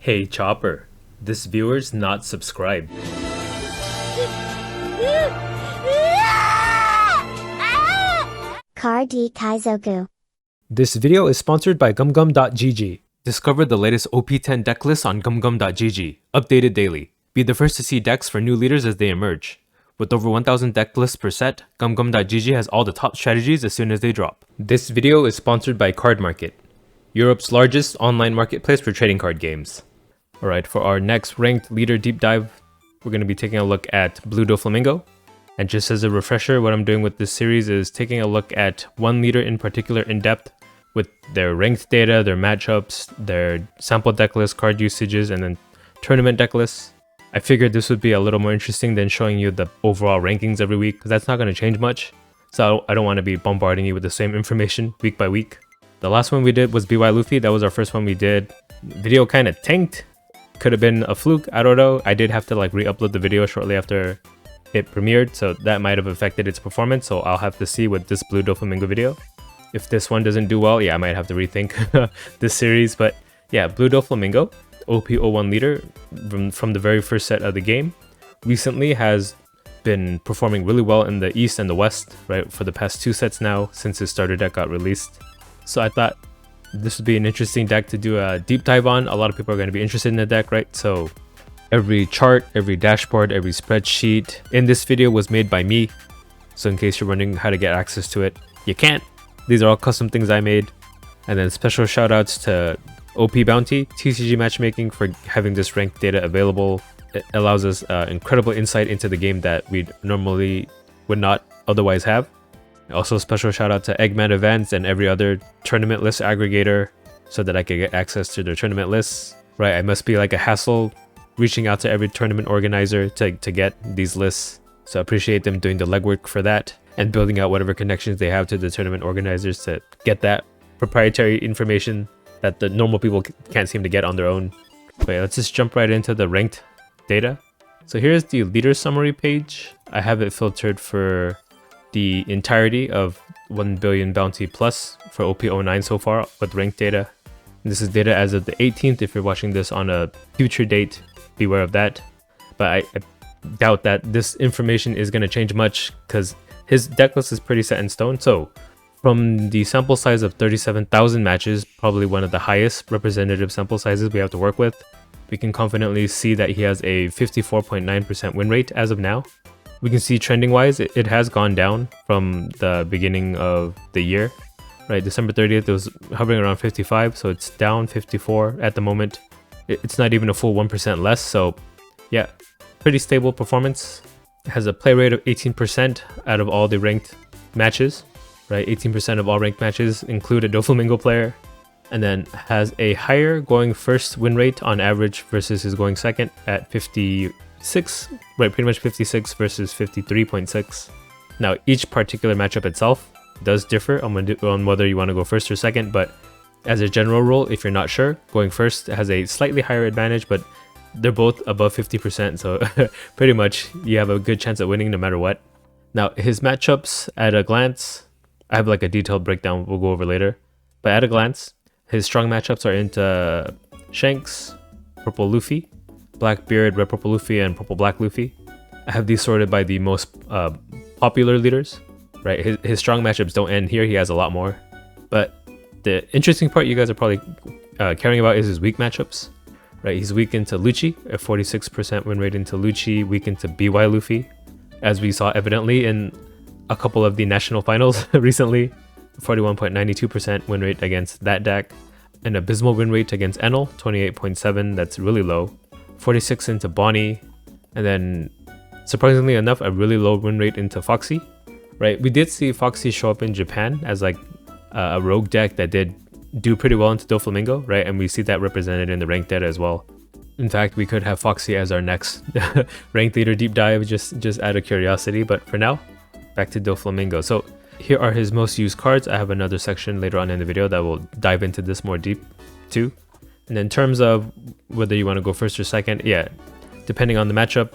Hey Chopper, this viewer's not subscribed. Car D Kaizoku. This video is sponsored by gumgum.gg. Discover the latest OP10 deck lists on gumgum.gg, updated daily. Be the first to see decks for new leaders as they emerge. With over 1000 deck lists per set, gumgum.gg has all the top strategies as soon as they drop. This video is sponsored by Card Market, Europe's largest online marketplace for trading card games. Alright, for our next ranked leader deep dive, we're going to be taking a look at Blue Doflamingo. And just as a refresher, what I'm doing with this series is taking a look at one leader in particular in depth with their ranked data, their matchups, their sample deck list, card usages, and then tournament deck lists. I figured this would be a little more interesting than showing you the overall rankings every week, because that's not going to change much. So I don't want to be bombarding you with the same information week by week. The last one we did was BY Luffy. That was our first one we did. Video kind of tanked. Could have been a fluke, I don't know. I did have to re-upload the video shortly after it premiered, so that might have affected its performance, so I'll have to see with this Blue Doflamingo video. If this one doesn't do well, yeah, I might have to rethink this series, but yeah, Blue Doflamingo, OP01 leader from the very first set of the game, recently has been performing really well in the East and the West, right, for the past 2 sets now since his starter deck got released. So I thought this would be an interesting deck to do a deep dive on. A lot of people are going to be interested in the deck, right? So every chart, every dashboard, every spreadsheet in this video was made by me. So in case you're wondering how to get access to it, you can't. These are all custom things I made. And then special shoutouts to OP Bounty, TCG Matchmaking for having this ranked data available. It allows us incredible insight into the game that we normally would not otherwise have. Also special shout out to Eggman Events and every other tournament list aggregator so that I could get access to their tournament lists. Right, I must be like a hassle reaching out to every tournament organizer to get these lists. So I appreciate them doing the legwork for that and building out whatever connections they have to the tournament organizers to get that proprietary information that the normal people can't seem to get on their own. But yeah, let's just jump right into the ranked data. So here's the leader summary page. I have it filtered for the entirety of 1 billion bounty plus for OP09 so far with ranked data. And this is data as of the 18th. If you're watching this on a future date, beware of that. But I doubt that this information is going to change much because his deck list is pretty set in stone. So from the sample size of 37,000 matches, probably one of the highest representative sample sizes we have to work with, we can confidently see that he has a 54.9% win rate as of now. We can see trending wise, it has gone down from the beginning of the year, right? December 30th, it was hovering around 55, so it's down 54 at the moment. It's not even a full 1% less, so yeah, pretty stable performance. It has a play rate of 18% out of all the ranked matches, right? 18% of all ranked matches include a Doflamingo player, and then has a higher going first win rate on average versus his going second at 56, right, pretty much 56 versus 53.6. Now each particular matchup itself does differ on whether you want to go first or second, but as a general rule, if you're not sure, going first has a slightly higher advantage, but they're both above 50%, so pretty much you have a good chance at winning no matter what. Now his matchups at a glance, I have like a detailed breakdown we'll go over later, but at a glance, his strong matchups are into Shanks, Purple Luffy, Blackbeard, Red Purple Luffy, and Purple Black Luffy. I have these sorted by the most popular leaders, right? His strong matchups don't end here, he has a lot more. But the interesting part you guys are probably caring about is his weak matchups, right? He's weak into Lucci, a 46% win rate into Lucci, weak into BY Luffy, as we saw evidently in a couple of the national finals recently. 41.92% win rate against that deck. An abysmal win rate against Enel, 28.7, that's really low. 46 into Bonnie, and then surprisingly enough, a really low win rate into Foxy, right? We did see Foxy show up in Japan as like a rogue deck that did do pretty well into Doflamingo, right? And we see that represented in the ranked data as well. In fact, we could have Foxy as our next ranked leader deep dive just out of curiosity, but for now, back to Doflamingo. So here are his most used cards. I have another section later on in the video that will dive into this more deep too. And in terms of whether you want to go first or second, yeah, depending on the matchup,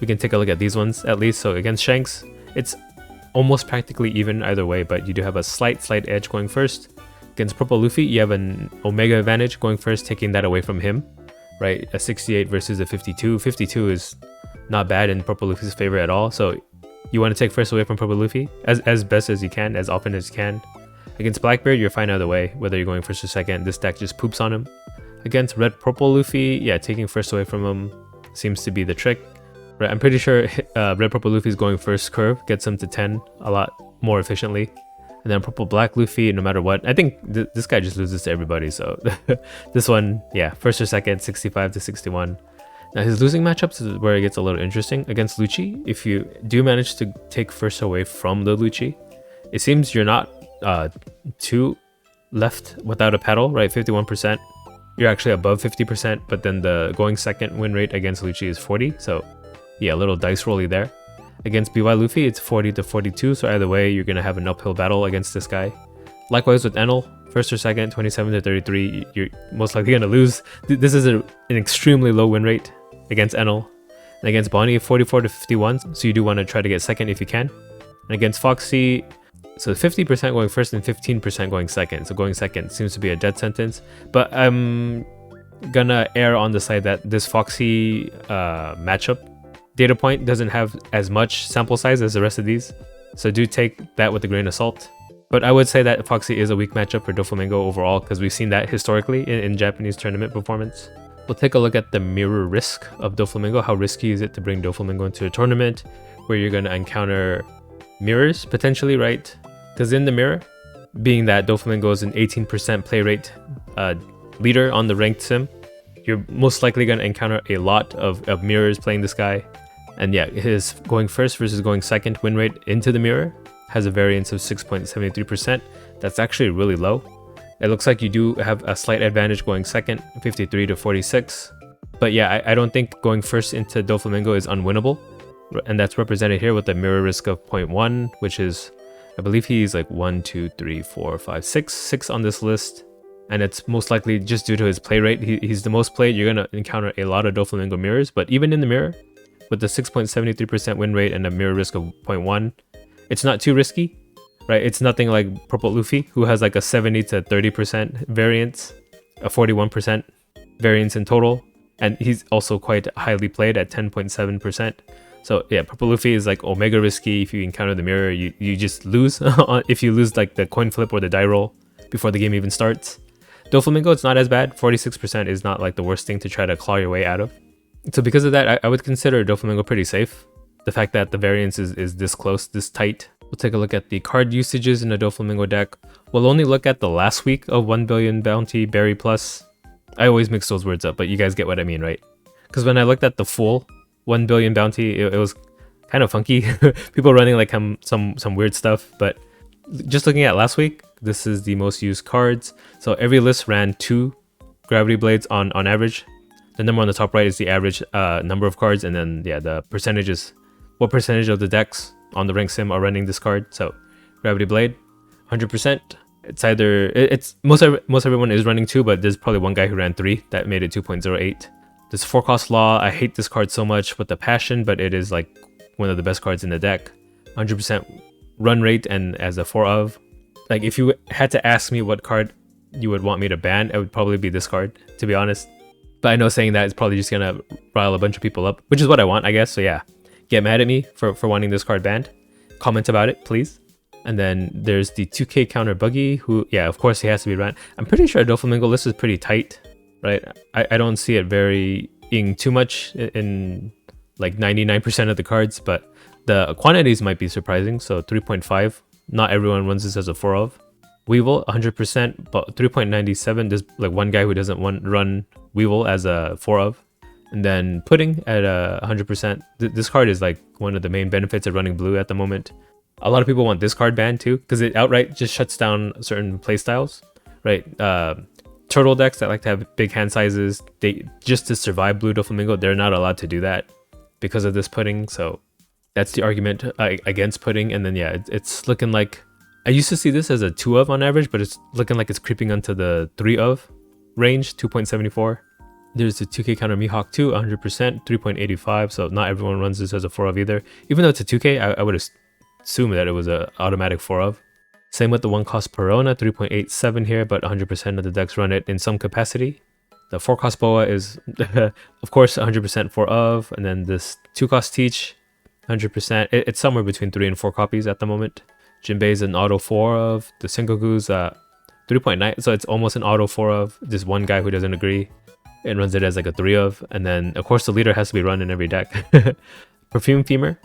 we can take a look at these ones at least. So against Shanks, it's almost practically even either way, but you do have a slight edge going first. Against Purple Luffy, you have an Omega advantage going first, taking that away from him. right? A 68 versus a 52. 52 is not bad in Purple Luffy's favor at all. So you want to take first away from Purple Luffy as best as you can, as often as you can. Against Blackbeard, you're fine either way, whether you're going first or second. This deck just poops on him. Against Red Purple Luffy, yeah, taking first away from him seems to be the trick. Right, I'm pretty sure Red Purple Luffy's going first curve gets him to 10 a lot more efficiently. And then Purple Black Luffy, no matter what, I think this guy just loses to everybody. So this one, yeah, first or second, 65 to 61. Now his losing matchups is where it gets a little interesting. Against Lucci, if you do manage to take first away from the Lucci, it seems you're not too left without a pedal, right? 51%. You're actually above 50%, but then the going second win rate against Lucci is 40. So yeah, a little dice rolly there. Against BY Luffy, it's 40 to 42, so either way, you're going to have an uphill battle against this guy. Likewise with Enel, first or second, 27 to 33, you're most likely going to lose. This is an extremely low win rate against Enel. And against Bonnie, 44 to 51, so you do want to try to get second if you can. And against Foxy, so 50% going first and 15% going second. So going second seems to be a death sentence, but I'm gonna err on the side that this Foxy matchup data point doesn't have as much sample size as the rest of these, so do take that with a grain of salt. But I would say that Foxy is a weak matchup for Doflamingo overall, because we've seen that historically in Japanese tournament performance. We'll take a look at the mirror risk of Doflamingo. How risky is it to bring Doflamingo into a tournament where you're going to encounter mirrors potentially, right? Because in the mirror, being that Doflamingo is an 18% play rate leader on the ranked sim, you're most likely going to encounter a lot of mirrors playing this guy. And yeah, his going first versus going second win rate into the mirror has a variance of 6.73%. That's actually really low. It looks like you do have a slight advantage going second, 53 to 46. But yeah, I don't think going first into Doflamingo is unwinnable. And that's represented here with a mirror risk of 0.1, which is, I believe he's like 1, 2, 3, 4, 5, 6 on this list. And it's most likely just due to his play rate. He's the most played. You're going to encounter a lot of Doflamingo mirrors. But even in the mirror, with the 6.73% win rate and a mirror risk of 0.1, it's not too risky, right? It's nothing like Purple Luffy, who has like a 70 to 30% variance, a 41% variance in total. And he's also quite highly played at 10.7%. So yeah, Purple Luffy is like omega risky. If you encounter the mirror, you just lose. If you lose like the coin flip or the die roll before the game even starts. Doflamingo, it's not as bad. 46% is not like the worst thing to try to claw your way out of. So because of that, I would consider Doflamingo pretty safe. The fact that the variance is this close, this tight. We'll take a look at the card usages in the Doflamingo deck. We'll only look at the last week of 1 billion bounty berry plus. I always mix those words up, but you guys get what I mean, right? Because when I looked at the full 1 billion bounty, it was kind of funky. People running like some weird stuff, but just looking at last week, this is the most used cards. So every list ran 2 gravity blades on average. The number on the top right is the average number of cards, and then yeah, the percentages. What percentage of the decks on the rank sim are running this card? So gravity blade, 100%. It's either most everyone is running 2, but there's probably one guy who ran 3 that made it 2.08. This forecast law, I hate this card so much with the passion, but it is like one of the best cards in the deck. 100% run rate, and as a 4 of. Like if you had to ask me what card you would want me to ban, it would probably be this card, to be honest. But I know saying that is probably just gonna rile a bunch of people up, which is what I want, I guess. So yeah, get mad at me for wanting this card banned. Comment about it, please. And then there's the 2K counter Buggy, who, yeah, of course he has to be ran. I'm pretty sure Doflamingo list is pretty tight, right? I don't see it varying too much in like 99% of the cards, but the quantities might be surprising. So 3.5, not everyone runs this as a 4 of. Weevil, 100%, but 3.97, there's like one guy who doesn't run Weevil as a 4 of. And then Pudding at 100%. This card is like one of the main benefits of running blue at the moment. A lot of people want this card banned too, because it outright just shuts down certain playstyles, right? Turtle decks that like to have big hand sizes, they just to survive blue Doflamingo, they're not allowed to do that because of this Pudding. So that's the argument against Pudding. And then yeah, it's looking like, I used to see this as a 2 of on average, but it's looking like it's creeping onto the 3 of range, 2.74. There's the 2K counter Mihawk 2, 100%, 3.85. So not everyone runs this as a 4 of either. Even though it's a 2K, I would assume that it was an automatic 4 of. Same with the 1 cost Perona, 3.87 here, but 100% of the decks run it in some capacity. The 4-cost Boa is, of course, 100% 4 of, and then this 2-cost Teach, 100%. It's somewhere between 3 and 4 copies at the moment. Jinbei is an auto 4 of. The Sengoku's 3.9, so it's almost an auto 4 of. Just one guy who doesn't agree and runs it as like a 3 of. And then, of course, the leader has to be run in every deck. Perfume Femur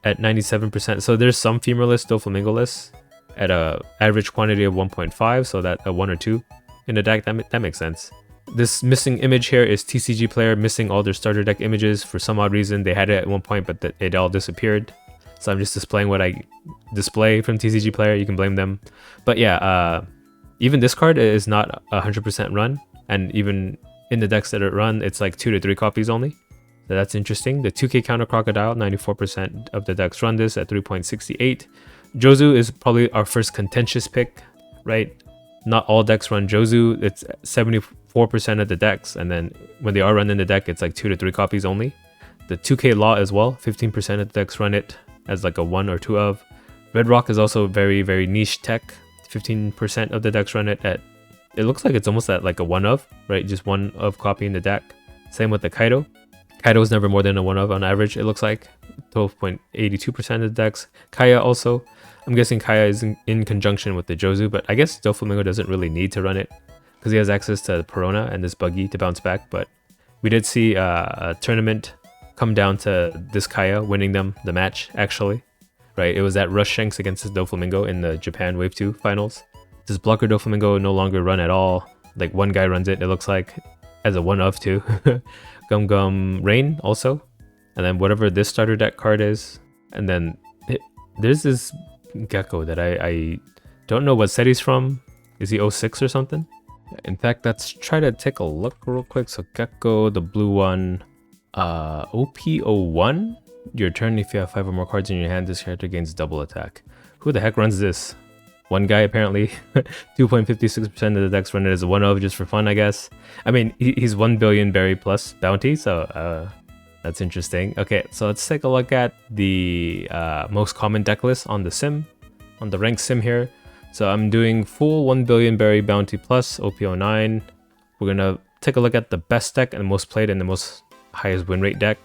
at 97%. So there's some Femur lists, Doflamingo lists, at a average quantity of 1.5, so that a 1 or 2 in a deck, that makes sense. This missing image here is TCG player missing all their starter deck images for some odd reason. They had it at one point, but it all disappeared. So I'm just displaying what I display from TCG player. You can blame them. But yeah, even this card is not 100% run. And even in the decks that are run, it's like 2 to 3 copies only. So that's interesting. The 2K Counter Crocodile, 94% of the decks run this at 3.68. Jozu is probably our first contentious pick, right? Not all decks run Jozu. It's 74% of the decks, and then when they are run in the deck, it's like 2 to 3 copies only. The 2K Law as well, 15% of the decks run it as like a 1 or 2 of. Red Rock is also very, very niche tech. 15% of the decks run it at, it looks like it's almost at like a 1 of, right? Just 1 of copy in the deck. Same with the Kaido. Kaido is never more than a 1 of on average, it looks like. 12.82% of the decks. Kaya also. I'm guessing Kaya is in conjunction with the Jozu, but I guess Doflamingo doesn't really need to run it because he has access to Perona and this Buggy to bounce back. But we did see a tournament come down to this Kaya winning them the match, actually. Right, it was at Rush Shanks against this Doflamingo in the Japan Wave 2 finals. This blocker Doflamingo no longer run at all. Like one guy runs it, it looks like, as a 1 of 2. Gum Gum Rain also. And then whatever this starter deck card is. And then there's this Gecko that I don't know what set he's from. Is he 06 or something? In fact, let's try to take a look real quick. So Gecko, the blue one, OP01. Your turn, if you have 5 or more cards in your hand, this character gains double attack. Who the heck runs this? One guy apparently. 2.56% of the decks run it as a 1 of just for fun, I guess. I mean, he's 1 billion berry plus bounty, so that's interesting. Okay, so let's take a look at the most common deck list on the sim, on the ranked sim here. So I'm doing full 1 billion berry bounty plus OP09. We're gonna take a look at the best deck and the most played and the most highest win rate deck.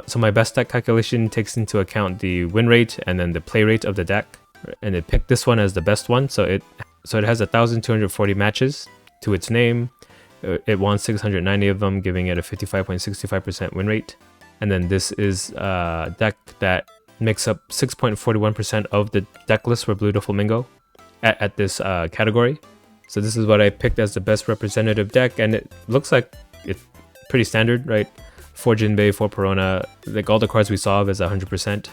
So my best deck calculation takes into account the win rate and then the play rate of the deck, and it picked this one as the best one. So it has 1,240 matches to its name. It won 690 of them, giving it a 55.65% win rate. And then this is a deck that makes up 6.41% of the deck list for Blue Doflamingo at this category. So this is what I picked as the best representative deck, and it looks like it's pretty standard, right? 4 Jinbei, 4 Perona, like all the cards we saw of is 100%,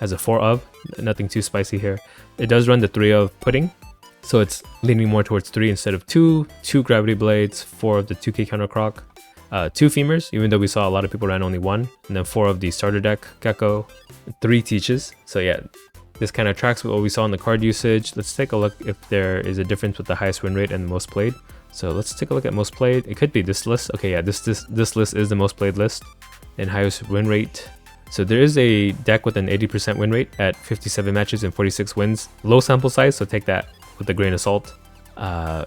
as a 4 of, nothing too spicy here. It does run the 3 of Pudding, so it's leaning more towards 3 instead of 2, 2 Gravity Blades, 4 of the 2K Counter Croc, 2 Femurs, even though we saw a lot of people ran only 1, and then 4 of the starter deck, Gecko, 3 Teaches. So yeah, this kind of tracks with what we saw in the card usage. Let's take a look if there is a difference with the highest win rate and the most played. So let's take a look at most played. It could be this list. Okay, yeah, this list is the most played list and highest win rate. So there is a deck with an 80% win rate at 57 matches and 46 wins. Low sample size, so take that with a grain of salt.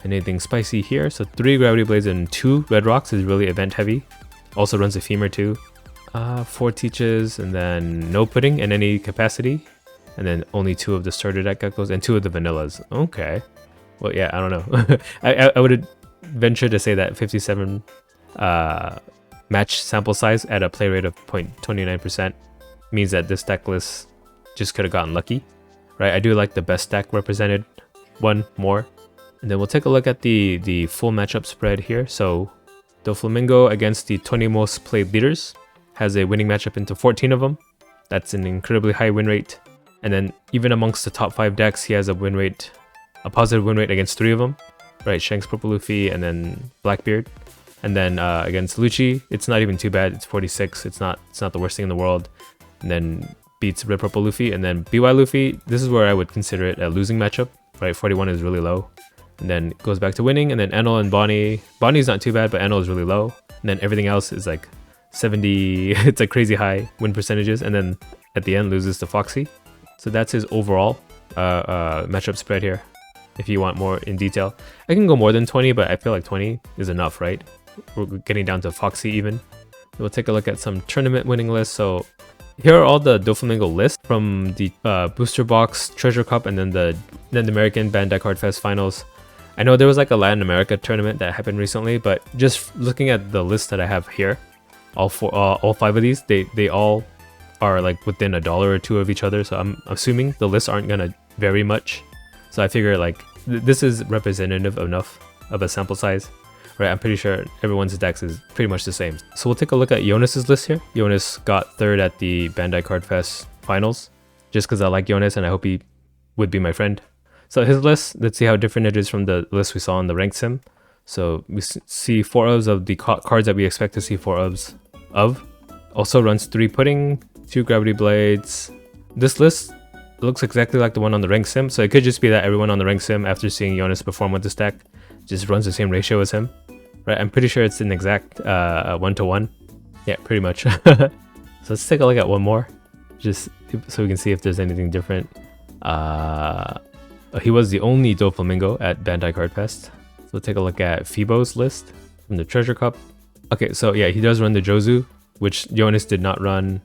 Anything spicy here? So 3 Gravity Blades and 2 Red Rocks is really event heavy. Also runs a Femur too. 4 Teaches, and then no Pudding in any capacity. And then only 2 of the starter deck Geckos and 2 of the Vanillas. Okay. Well, yeah, I don't know. I would venture to say that 57 match sample size at a play rate of 0.29% means that this deck list just could have gotten lucky, right? I do like the best deck represented one more. And then we'll take a look at the full matchup spread here. So Doflamingo against the 20 most played leaders has a winning matchup into 14 of them. That's an incredibly high win rate. And then even amongst the top 5 decks, he has a win rate, a positive win rate against 3 of them, right? Shanks, Purple Luffy, and then Blackbeard. And then against Lucci, it's not even too bad. It's 46. It's not the worst thing in the world. And then beats Red Purple Luffy. And then BY Luffy, this is where I would consider it a losing matchup, right? 41 is really low. And then it goes back to winning. And then Enel and Bonnie. Bonnie's not too bad, but Enel is really low. And then everything else is like 70. It's like crazy high win percentages. And then at the end loses to Foxy. So that's his overall matchup spread here. If you want more in detail, I can go more than 20, but I feel like 20 is enough, right? we're getting down to Foxy even. We'll take a look at some tournament winning lists. So here are all the Doflamingo lists from the Booster Box, Treasure Cup, and then the American Bandai Card Fest finals. I know there was like a Latin America tournament that happened recently, but just looking at the list that I have here, all 5 of these, they all are like within $1 or $2 of each other. So I'm assuming the lists aren't gonna vary much. So I figure like this is representative enough of a sample size. Right, I'm pretty sure everyone's decks is pretty much the same. So we'll take a look at Jonas's list here. Jonas got 3rd at the Bandai Card Fest finals, just because I like Jonas and I hope he would be my friend. So his list, let's see how different it is from the list we saw in the ranked sim. So we see 4 ofs of the cards that we expect to see 4 ofs of. Also runs 3 Pudding, 2 Gravity Blades. This list looks exactly like the one on the ranked sim, so it could just be that everyone on the ranked sim, after seeing Jonas perform with this deck, just runs the same ratio as him. Right, I'm pretty sure it's an exact 1-to-1. Yeah, pretty much. So let's take a look at one more, just so we can see if there's anything different. He was the only Doflamingo at Bandai Card Fest. So we'll take a look at Fibo's list from the Treasure Cup. Okay, so yeah, he does run the Jozu, which Jonas did not run.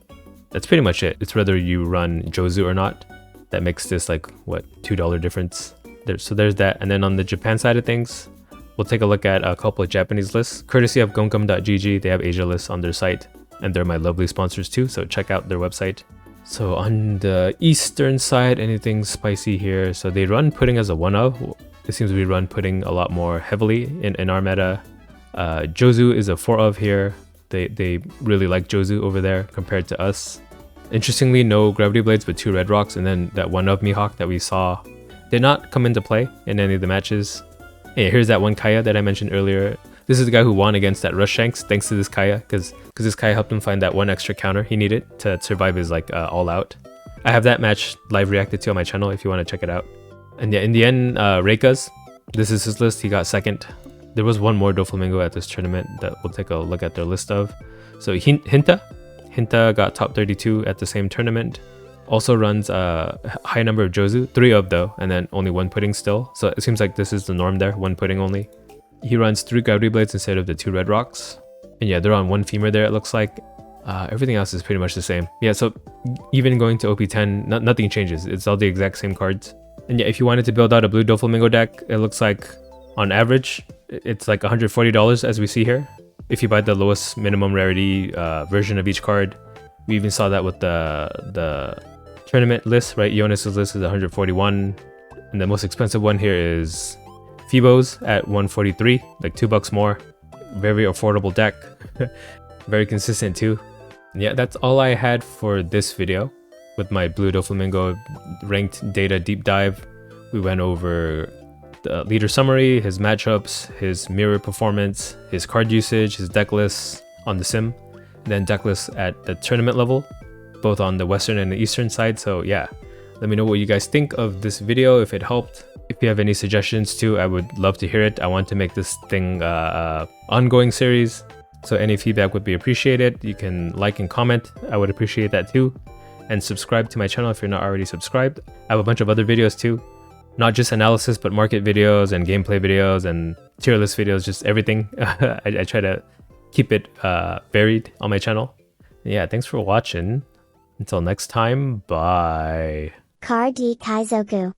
That's pretty much it. It's whether you run Jozu or not. That makes this like, what, $2 difference. So there's that. And then on the Japan side of things, we'll take a look at a couple of Japanese lists, courtesy of gumgum.gg. They have Asia lists on their site, and they're my lovely sponsors too, so check out their website. So on the eastern side, anything spicy here? So they run Pudding as a 1-of. It seems we run Pudding a lot more heavily in our meta. Jozu is a 4-of here. They really like Jozu over there compared to us. Interestingly, no Gravity Blades but 2 Red Rocks, and then that 1-of Mihawk that we saw did not come into play in any of the matches. Yeah, here's that one Kaya that I mentioned earlier. This is the guy who won against that Rush Shanks thanks to this Kaya, because this Kaya helped him find that one extra counter he needed to survive his like all out. I have that match live reacted to on my channel if you want to check it out. And yeah, in the end, Reika's, this is his list. He got 2nd. There was one more Doflamingo at this tournament that we'll take a look at their list of. So Hinta got top 32 at the same tournament. Also runs a high number of Jozu, 3 of though, and then only 1 Pudding still. So it seems like this is the norm there, 1 Pudding only. He runs 3 Gravity Blades instead of the 2 Red Rocks. And yeah, they're on 1 Femur there, it looks like. Everything else is pretty much the same. Yeah, so even going to OP10, nothing changes. It's all the exact same cards. And yeah, if you wanted to build out a blue Doflamingo deck, it looks like on average, it's like $140 as we see here. If you buy the lowest minimum rarity version of each card. We even saw that with the tournament list, right? Jonas's list is 141, and the most expensive one here is Fibo's at 143, like $2 more. Very affordable deck. Very consistent too. And yeah, that's all I had for this video with my blue Doflamingo ranked data deep dive. We went over the leader summary, his matchups, his mirror performance, his card usage, his deck lists on the sim, and then deck lists at the tournament level, both on the western and the eastern side. So yeah, let me know what you guys think of this video, if it helped. If you have any suggestions too, I would love to hear it. I want to make this thing ongoing series, so any feedback would be appreciated. You can like and comment, I would appreciate that too. And subscribe to my channel if you're not already subscribed. I have a bunch of other videos too, not just analysis but market videos and gameplay videos and tier list videos, just everything. I try to keep it varied on my channel. Yeah, thanks for watching. Until next time, bye. Car D Kaizoku.